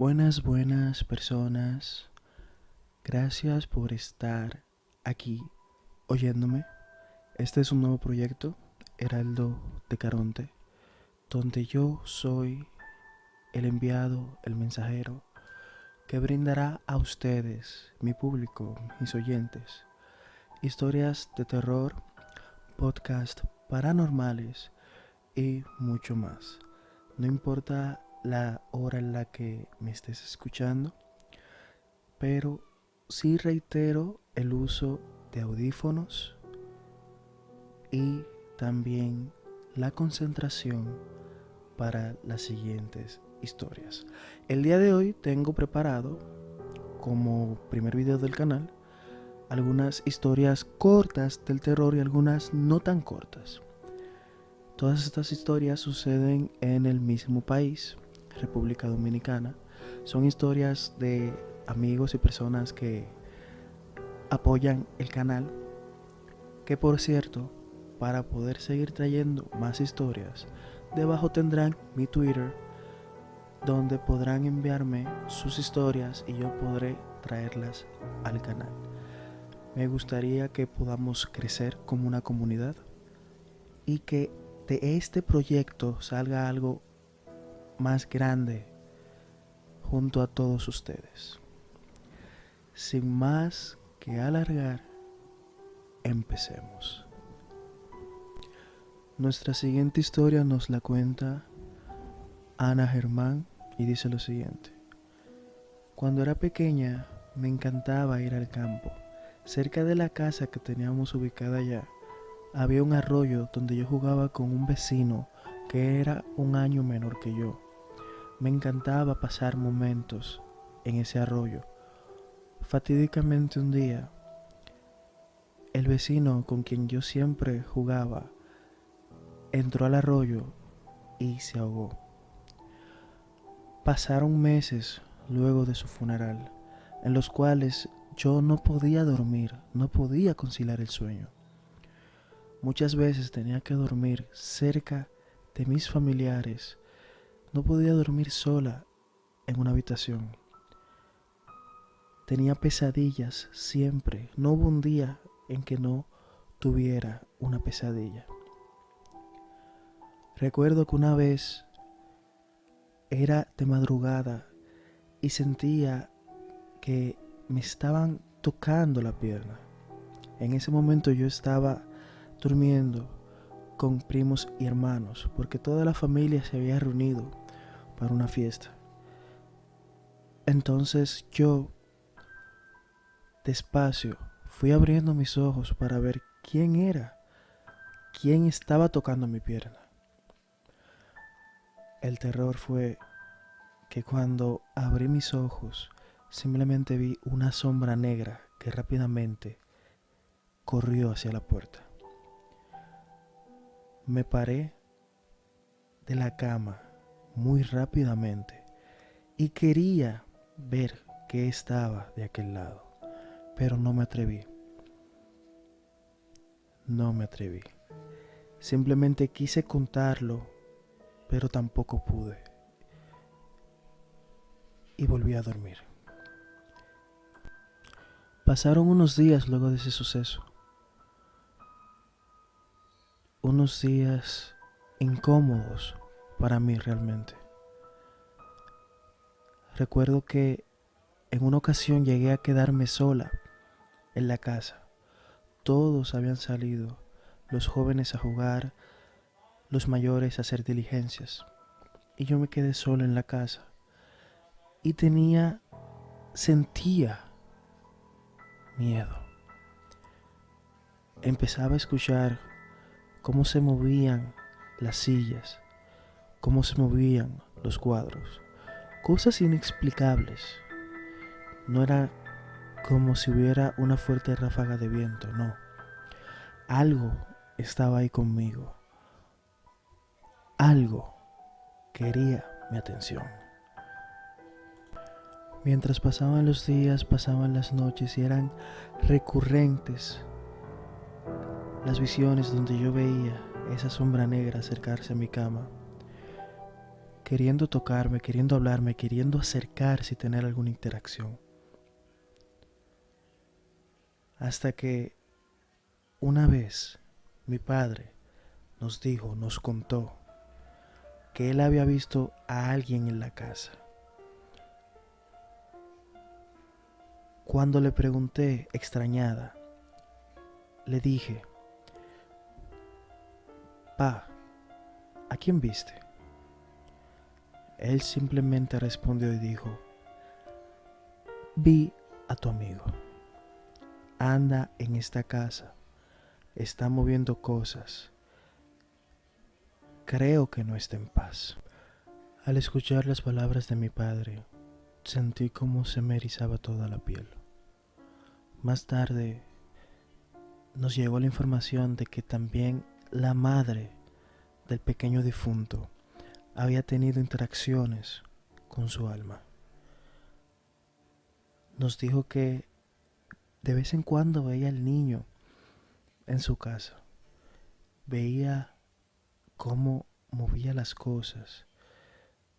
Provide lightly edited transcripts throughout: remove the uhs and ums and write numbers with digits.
Buenas personas. Gracias por estar aquí oyéndome. Este es un nuevo proyecto, Heraldo de Caronte, donde yo soy el enviado, el mensajero, que brindará a ustedes, mi público, mis oyentes, historias de terror, podcast paranormales y mucho más. No importa la hora en la que me estés escuchando, pero sí reitero el uso de audífonos y también la concentración para las siguientes historias. El día de hoy tengo preparado, como primer video del canal, algunas historias cortas del terror y algunas no tan cortas. Todas estas historias suceden en el mismo país, República Dominicana. Son historias de amigos y personas que apoyan el canal, que por cierto, para poder seguir trayendo más historias, debajo tendrán mi Twitter, donde podrán enviarme sus historias y yo podré traerlas al canal. Me gustaría que podamos crecer como una comunidad y que de este proyecto salga algo más grande junto a todos ustedes. Sin más que alargar, empecemos. Nuestra siguiente historia nos la cuenta Ana Germán y dice lo siguiente. Cuando era pequeña me encantaba ir al campo. Cerca de la casa que teníamos ubicada allá había un arroyo donde yo jugaba con un vecino que era un año menor que yo. Me encantaba pasar momentos en ese arroyo. Fatídicamente un día, el vecino con quien yo siempre jugaba entró al arroyo y se ahogó. Pasaron meses luego de su funeral, en los cuales yo no podía dormir, no podía conciliar el sueño. Muchas veces tenía que dormir cerca de mis familiares, no podía dormir sola en una habitación. Tenía pesadillas siempre, no hubo un día en que no tuviera una pesadilla. Recuerdo que una vez era de madrugada y sentía que me estaban tocando la pierna. En ese momento yo estaba durmiendo con primos y hermanos porque toda la familia se había reunido para una fiesta. Entonces yo, despacio, fui abriendo mis ojos para ver quién era, quién estaba tocando mi pierna. El terror fue que cuando abrí mis ojos, simplemente vi una sombra negra que rápidamente corrió hacia la puerta. Me paré de la cama muy rápidamente y quería ver qué estaba de aquel lado, pero no me atreví. Simplemente quise contarlo, pero tampoco pude. Y volví a dormir. Pasaron unos días luego de ese suceso. Unos días incómodos para mí realmente. Recuerdo que en una ocasión llegué a quedarme sola en la casa. Todos habían salido, los jóvenes a jugar, los mayores a hacer diligencias. Y yo me quedé solo en la casa. Y sentía miedo. Empezaba a escuchar cómo se movían las sillas, cómo se movían los cuadros. Cosas inexplicables. No era como si hubiera una fuerte ráfaga de viento, no. Algo estaba ahí conmigo. Algo quería mi atención. Mientras pasaban los días, pasaban las noches y eran recurrentes las visiones donde yo veía esa sombra negra acercarse a mi cama, queriendo tocarme, queriendo hablarme, queriendo acercarse y tener alguna interacción. Hasta que una vez mi padre nos contó que él había visto a alguien en la casa. Cuando le pregunté, extrañada, le dije: Pa, ¿a quién viste? Él simplemente respondió y dijo: vi a tu amigo. Anda en esta casa, está moviendo cosas. Creo que no está en paz. Al escuchar las palabras de mi padre, sentí como se me erizaba toda la piel. Más tarde nos llegó la información de que también la madre del pequeño difunto había tenido interacciones con su alma. Nos dijo que de vez en cuando veía al niño en su casa, veía cómo movía las cosas.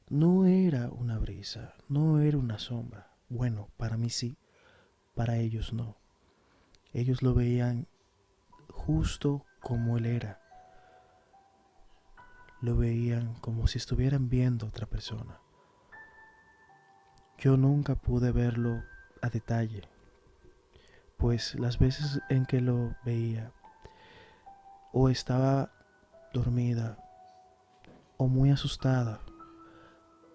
No era una brisa, no era una sombra. Bueno, para mí sí, para ellos no. Ellos lo veían justo como él era. Lo veían como si estuvieran viendo a otra persona. Yo nunca pude verlo a detalle, pues las veces en que lo veía, o estaba dormida o muy asustada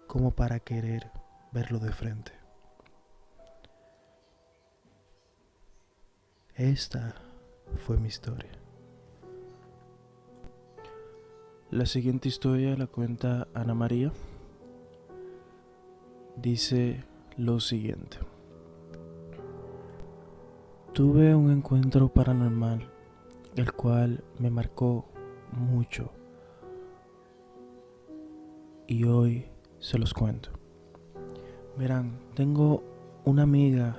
como para querer verlo de frente. Esta fue mi historia. La siguiente historia la cuenta Ana María. Dice lo siguiente: tuve un encuentro paranormal, el cual me marcó mucho, y hoy se los cuento. Verán, tengo una amiga,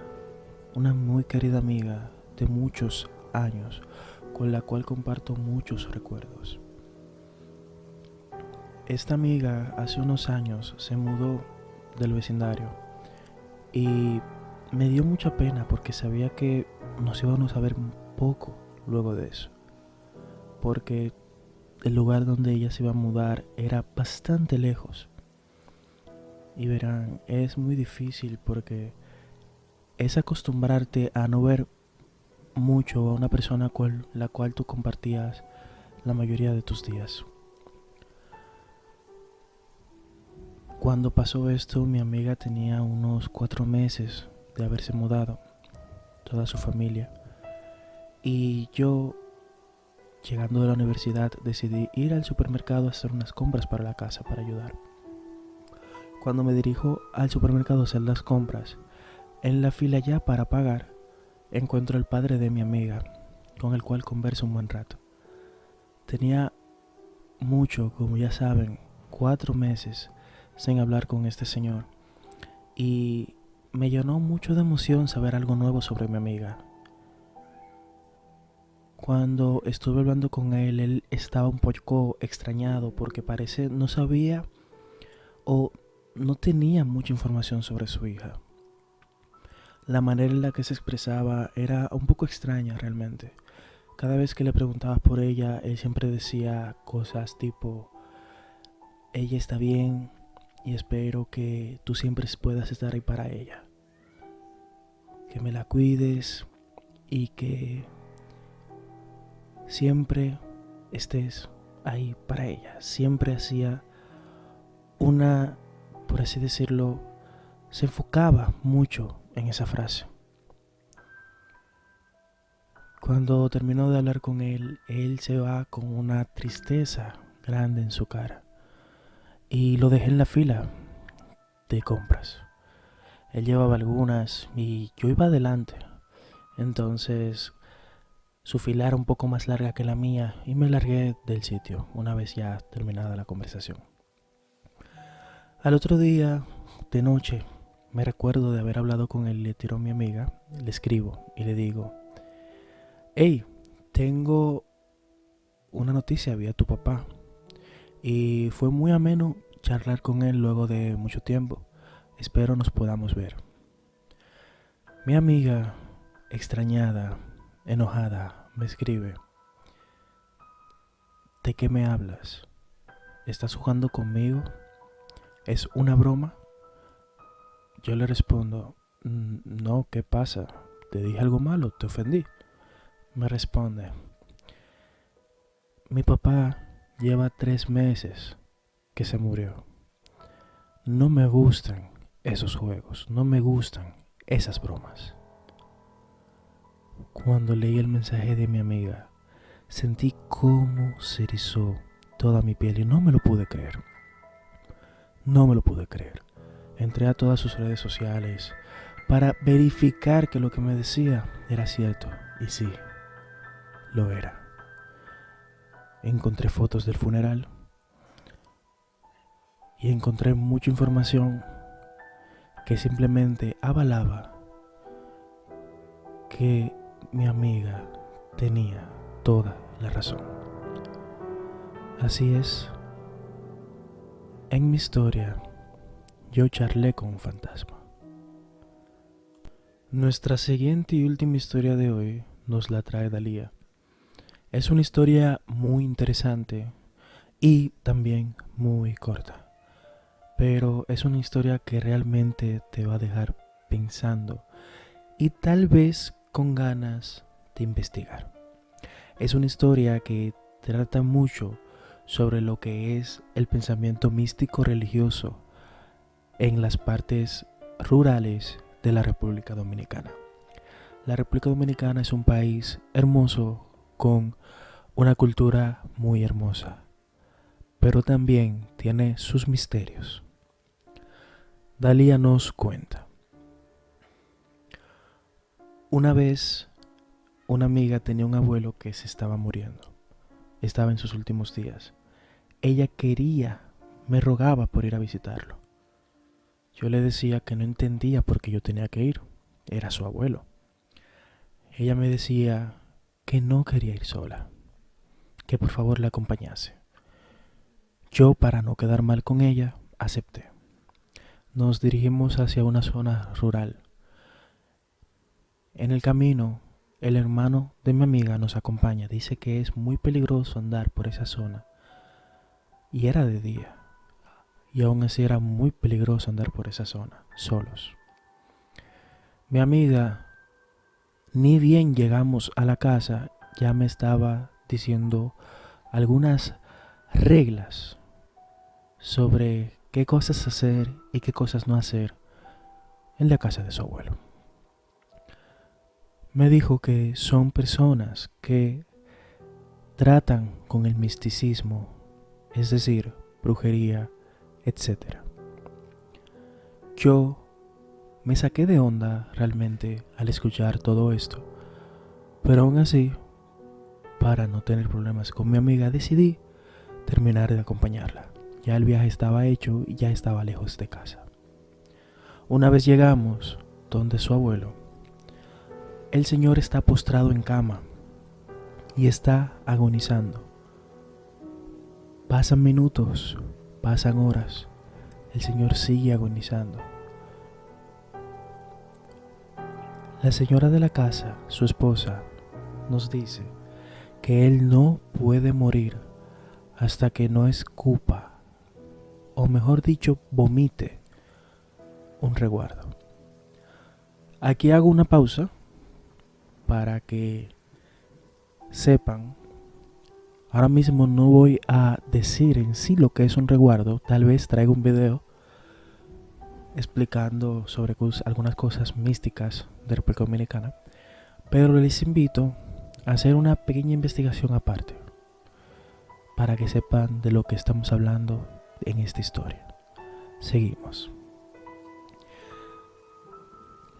una muy querida amiga de muchos años, con la cual comparto muchos recuerdos. Esta amiga hace unos años se mudó del vecindario y me dio mucha pena porque sabía que nos íbamos a ver poco luego de eso, porque el lugar donde ella se iba a mudar era bastante lejos. Y verán, es muy difícil porque es acostumbrarte a no ver mucho a una persona con la cual tú compartías la mayoría de tus días. Cuando pasó esto, mi amiga tenía unos 4 meses de haberse mudado, toda su familia. Y yo, llegando de la universidad, decidí ir al supermercado a hacer unas compras para la casa, para ayudar. Cuando me dirijo al supermercado a hacer las compras, en la fila ya para pagar, encuentro al padre de mi amiga, con el cual converso un buen rato. Tenía mucho, como ya saben, 4 meses sin hablar con este señor, y me llenó mucho de emoción saber algo nuevo sobre mi amiga. Cuando estuve hablando con él estaba un poco extrañado porque parece no sabía o no tenía mucha información sobre su hija. La manera en la que se expresaba era un poco extraña realmente. Cada vez que le preguntaba por ella, él siempre decía cosas tipo: ella está bien y espero que tú siempre puedas estar ahí para ella. Que me la cuides y que siempre estés ahí para ella. Siempre hacía una, por así decirlo, se enfocaba mucho en esa frase. Cuando terminó de hablar con él, él se va con una tristeza grande en su cara. Y lo dejé en la fila de compras. Él llevaba algunas y yo iba adelante. Entonces su fila era un poco más larga que la mía y me largué del sitio una vez ya terminada la conversación. Al otro día, de noche, me recuerdo de haber hablado con él y le tiró a mi amiga. Le escribo y le digo: hey, tengo una noticia, vi a tu papá. Y fue muy ameno charlar con él luego de mucho tiempo. Espero nos podamos ver. Mi amiga, extrañada, enojada, me escribe: ¿de qué me hablas? ¿Estás jugando conmigo? ¿Es una broma? Yo le respondo: No, ¿qué pasa? ¿Te dije algo malo? ¿Te ofendí? Me responde: mi papá lleva 3 meses que se murió. No me gustan esos juegos, no me gustan esas bromas. Cuando leí el mensaje de mi amiga, sentí cómo se erizó toda mi piel y no me lo pude creer. No me lo pude creer. Entré a todas sus redes sociales para verificar que lo que me decía era cierto. Y sí, lo era. Encontré fotos del funeral y encontré mucha información que simplemente avalaba que mi amiga tenía toda la razón. Así es, en mi historia yo charlé con un fantasma. Nuestra siguiente y última historia de hoy nos la trae Dalía. Es una historia muy interesante y también muy corta, pero es una historia que realmente te va a dejar pensando y tal vez con ganas de investigar. Es una historia que trata mucho sobre lo que es el pensamiento místico religioso en las partes rurales de la República Dominicana. La República Dominicana es un país hermoso con una cultura muy hermosa, pero también tiene sus misterios. Dalía nos cuenta: una vez una amiga tenía un abuelo que se estaba muriendo, estaba en sus últimos días. Ella me rogaba por ir a visitarlo. Yo le decía que no entendía por qué yo tenía que ir, era su abuelo. Ella me decía que no quería ir sola, que por favor la acompañase. Yo, para no quedar mal con ella, acepté. Nos dirigimos hacia una zona rural. En el camino, el hermano de mi amiga nos acompaña. Dice que es muy peligroso andar por esa zona. Y era de día. Y aún así era muy peligroso andar por esa zona, solos. Mi amiga, ni bien llegamos a la casa, ya me estaba diciendo algunas reglas sobre qué cosas hacer y qué cosas no hacer en la casa de su abuelo. Me dijo que son personas que tratan con el misticismo, es decir, brujería, etc. Yo me saqué de onda realmente al escuchar todo esto, pero aún así, para no tener problemas con mi amiga, decidí terminar de acompañarla. Ya el viaje estaba hecho y ya estaba lejos de casa. Una vez llegamos donde su abuelo, el señor está postrado en cama y está agonizando. Pasan minutos, pasan horas, el señor sigue agonizando. La señora de la casa, su esposa, nos dice que él no puede morir hasta que no escupa, o mejor dicho, vomite un resguardo. Aquí hago una pausa para que sepan. Ahora mismo no voy a decir en sí lo que es un resguardo. Tal vez traiga un video explicando sobre algunas cosas místicas de República Dominicana, pero les invito a hacer una pequeña investigación aparte para que sepan de lo que estamos hablando en esta historia. Seguimos.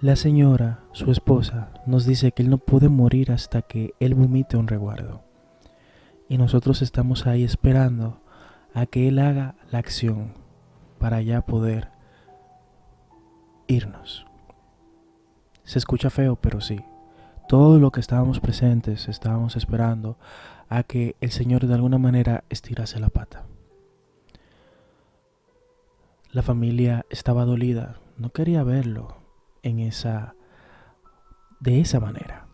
La señora, su esposa, nos dice que él no puede morir hasta que él vomite un resguardo. Y nosotros estamos ahí esperando a que él haga la acción para ya poder irnos. Se escucha feo, pero sí. Todo lo que estábamos presentes estábamos esperando a que el Señor de alguna manera estirase la pata. La familia estaba dolida, no quería verlo de esa manera.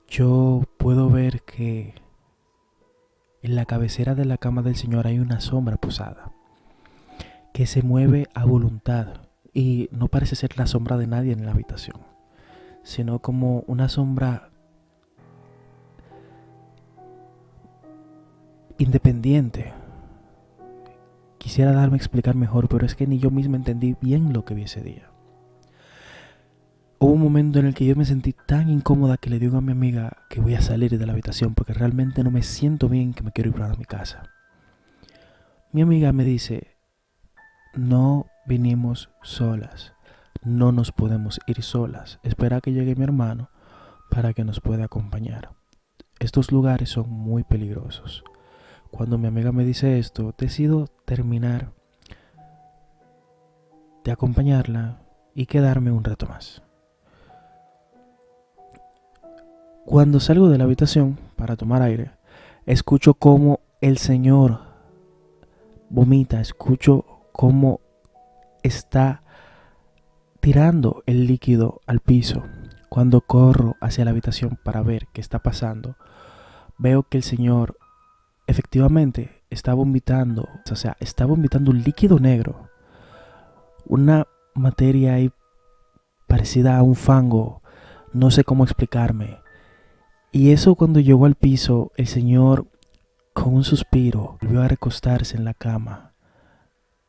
Yo puedo ver que en la cabecera de la cama del Señor hay una sombra posada que se mueve a voluntad y no parece ser la sombra de nadie en la habitación, sino como una sombra independiente. Quisiera darme a explicar mejor, pero es que ni yo mismo entendí bien lo que vi ese día. Hubo un momento en el que yo me sentí tan incómoda que le digo a mi amiga que voy a salir de la habitación porque realmente no me siento bien, que me quiero ir para mi casa. Mi amiga me dice, no vinimos solas, no nos podemos ir solas, espera que llegue mi hermano para que nos pueda acompañar. Estos lugares son muy peligrosos. Cuando mi amiga me dice esto, decido terminar de acompañarla y quedarme un rato más. Cuando salgo de la habitación para tomar aire, escucho cómo el Señor vomita, escucho cómo está tirando el líquido al piso. Cuando corro hacia la habitación para ver qué está pasando, veo que el Señor efectivamente está vomitando, está vomitando un líquido negro, una materia ahí parecida a un fango, no sé cómo explicarme. Y eso cuando llegó al piso, el Señor, con un suspiro, volvió a recostarse en la cama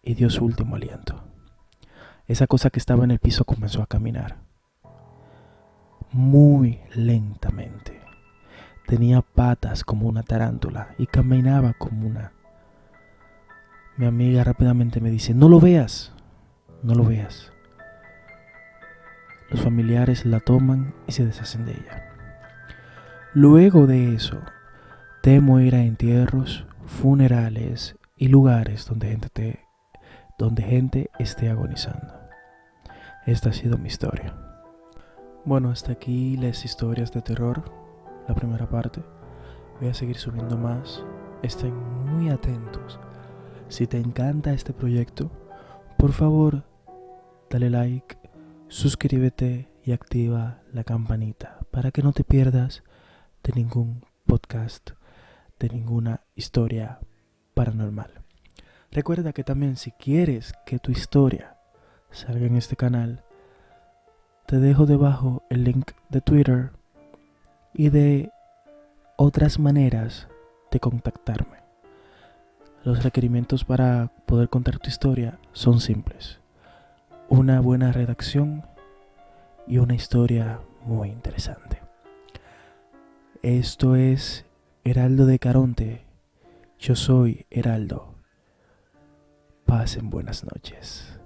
y dio su último aliento. Esa cosa que estaba en el piso comenzó a caminar muy lentamente. Tenía patas como una tarántula y caminaba como una. Mi amiga rápidamente me dice, no lo veas, no lo veas. Los familiares la toman y se deshacen de ella. Luego de eso, temo ir a entierros, funerales y lugares donde gente esté agonizando. Esta ha sido mi historia. Bueno, hasta aquí las historias de terror, la primera parte. Voy a seguir subiendo más. Estén muy atentos. Si te encanta este proyecto, por favor, dale like, suscríbete y activa la campanita para que no te pierdas de ningún podcast, de ninguna historia paranormal. Recuerda que también si quieres que tu historia salga en este canal, te dejo debajo el link de Twitter y de otras maneras de contactarme. Los requerimientos para poder contar tu historia son simples: una buena redacción y una historia muy interesante. Esto es Heraldo de Caronte. Yo soy Heraldo. Pasen buenas noches.